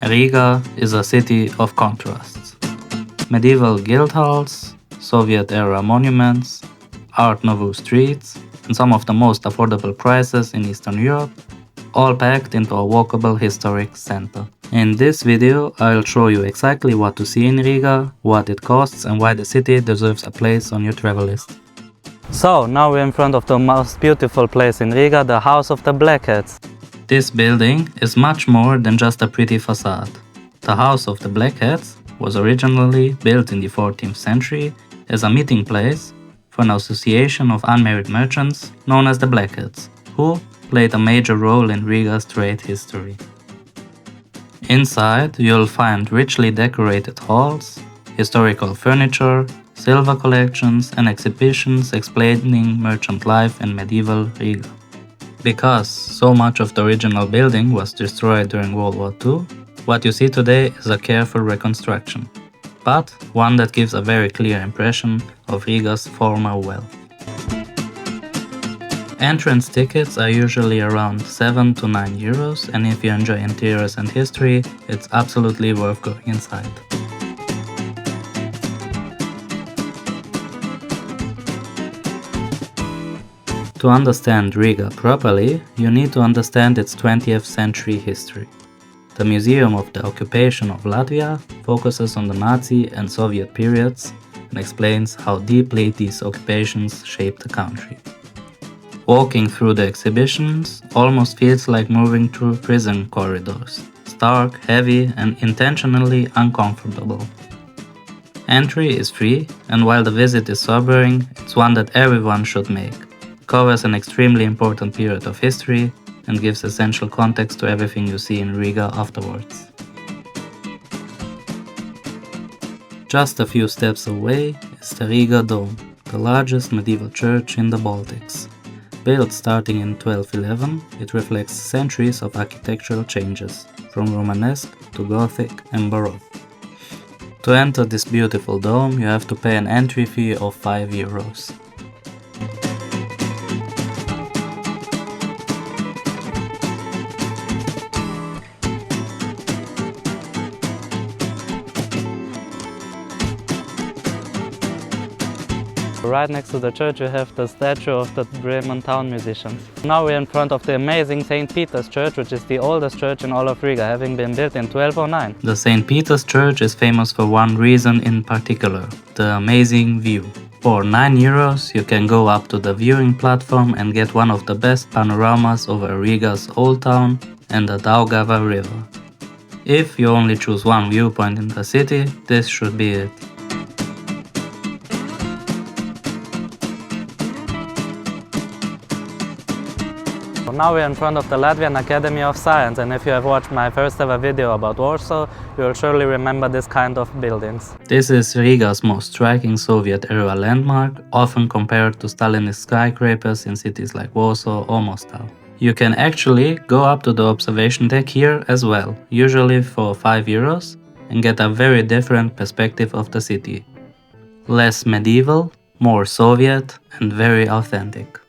Riga is a city of contrasts. Medieval guild halls, Soviet-era monuments, Art Nouveau streets, and some of the most affordable prices in Eastern Europe, all packed into a walkable historic center. In this video, I'll show you exactly what to see in Riga, what it costs, and why the city deserves a place on your travel list. So, now we're in front of the most beautiful place in Riga, the House of the Blackheads. This building is much more than just a pretty facade. The House of the Blackheads was originally built in the 14th century as a meeting place for an association of unmarried merchants known as the Blackheads, who played a major role in Riga's trade history. Inside, you'll find richly decorated halls, historical furniture, silver collections, and exhibitions explaining merchant life in medieval Riga. Because so much of the original building was destroyed during World War II, what you see today is a careful reconstruction, but one that gives a very clear impression of Riga's former wealth. Entrance tickets are usually around 7 to 9 euros, and if you enjoy interiors and history, it's absolutely worth going inside. To understand Riga properly, you need to understand its 20th century history. The Museum of the Occupation of Latvia focuses on the Nazi and Soviet periods and explains how deeply these occupations shaped the country. Walking through the exhibitions almost feels like moving through prison corridors, stark, heavy, and intentionally uncomfortable. Entry is free, and while the visit is sobering, it's one that everyone should make. It covers an extremely important period of history and gives essential context to everything you see in Riga afterwards. Just a few steps away is the Riga Dome, the largest medieval church in the Baltics. Built starting in 1211, it reflects centuries of architectural changes, from Romanesque to Gothic and Baroque. To enter this beautiful dome, you have to pay an entry fee of 5 euros. Right next to the church you have the statue of the Bremen town musicians. Now we're in front of the amazing St. Peter's Church, which is the oldest church in all of Riga, having been built in 1209. The St. Peter's Church is famous for one reason in particular, the amazing view. For 9 euros you can go up to the viewing platform and get one of the best panoramas over Riga's old town and the Daugava river. If you only choose one viewpoint in the city, this should be it. Now we're in front of the Latvian Academy of Sciences, and if you have watched my first ever video about Warsaw, you will surely remember this kind of buildings. This is Riga's most striking Soviet-era landmark, often compared to Stalinist skyscrapers in cities like Warsaw or Moscow. You can actually go up to the observation deck here as well, usually for 5 euros, and get a very different perspective of the city. Less medieval, more Soviet, and very authentic.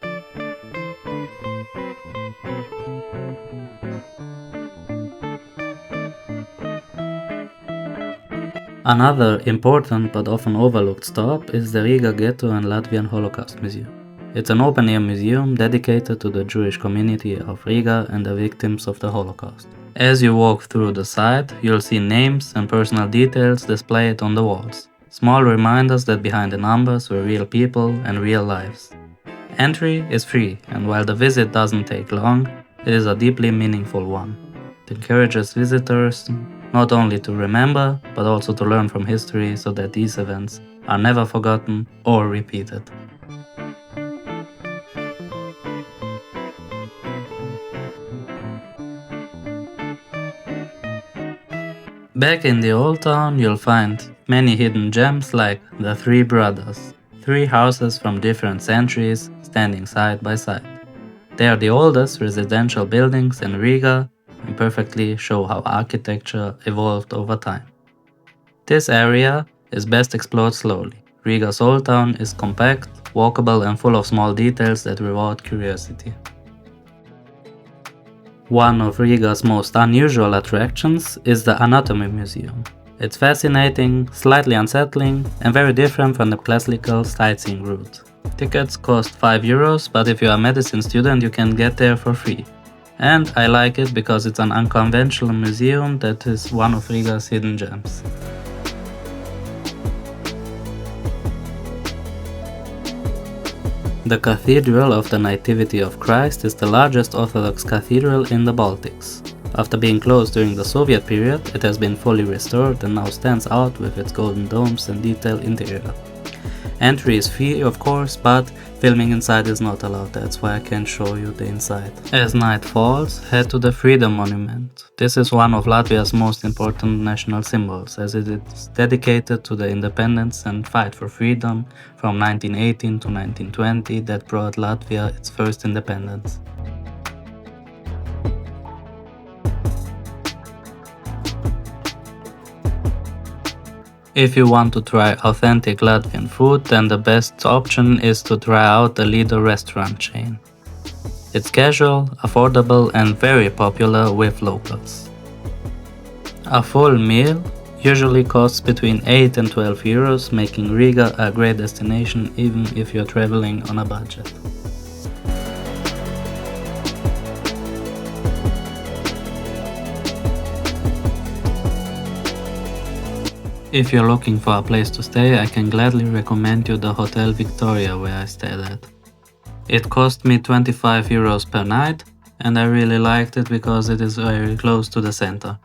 Another important but often overlooked stop is the Riga Ghetto and Latvian Holocaust Museum. It's an open-air museum dedicated to the Jewish community of Riga and the victims of the Holocaust. As you walk through the site, you'll see names and personal details displayed on the walls. Small reminders that behind the numbers were real people and real lives. Entry is free, and while the visit doesn't take long, it is a deeply meaningful one. It encourages visitors not only to remember, but also to learn from history so that these events are never forgotten or repeated. Back in the old town, you'll find many hidden gems like the Three Brothers, 3 houses from different centuries standing side by side. They are the oldest residential buildings in Riga and perfectly show how architecture evolved over time. This area is best explored slowly. Riga's old town is compact, walkable and full of small details that reward curiosity. One of Riga's most unusual attractions is the Anatomy Museum. It's fascinating, slightly unsettling, and very different from the classical sightseeing route. Tickets cost 5 euros, but if you're a medicine student you can get there for free. And I like it because it's an unconventional museum that is one of Riga's hidden gems. The Cathedral of the Nativity of Christ is the largest Orthodox cathedral in the Baltics. After being closed during the Soviet period, it has been fully restored and now stands out with its golden domes and detailed interior. Entry is free, of course, but filming inside is not allowed, that's why I can't show you the inside. As night falls, head to the Freedom Monument. This is one of Latvia's most important national symbols, as it is dedicated to the independence and fight for freedom from 1918 to 1920 that brought Latvia its first independence. If you want to try authentic Latvian food, then the best option is to try out the Lido restaurant chain. It's casual, affordable and very popular with locals. A full meal usually costs between 8 and 12 euros, making Riga a great destination even if you're traveling on a budget. If you're looking for a place to stay, I can gladly recommend you the Hotel Viktorija where I stayed at. It cost me 25 euros per night and I really liked it because it is very close to the center.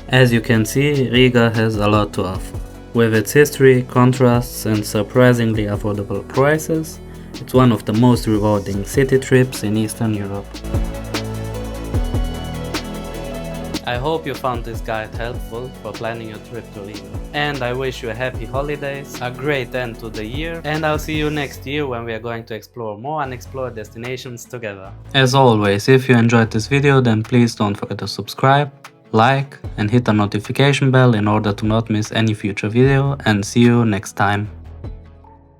As you can see, Riga has a lot to offer. With its history, contrasts and surprisingly affordable prices, it's one of the most rewarding city trips in Eastern Europe. I hope you found this guide helpful for planning your trip to Lido. And I wish you a happy holidays, a great end to the year, and I'll see you next year when we are going to explore more unexplored destinations together. As always, if you enjoyed this video, then please don't forget to subscribe, like, and hit the notification bell in order to not miss any future video, and see you next time.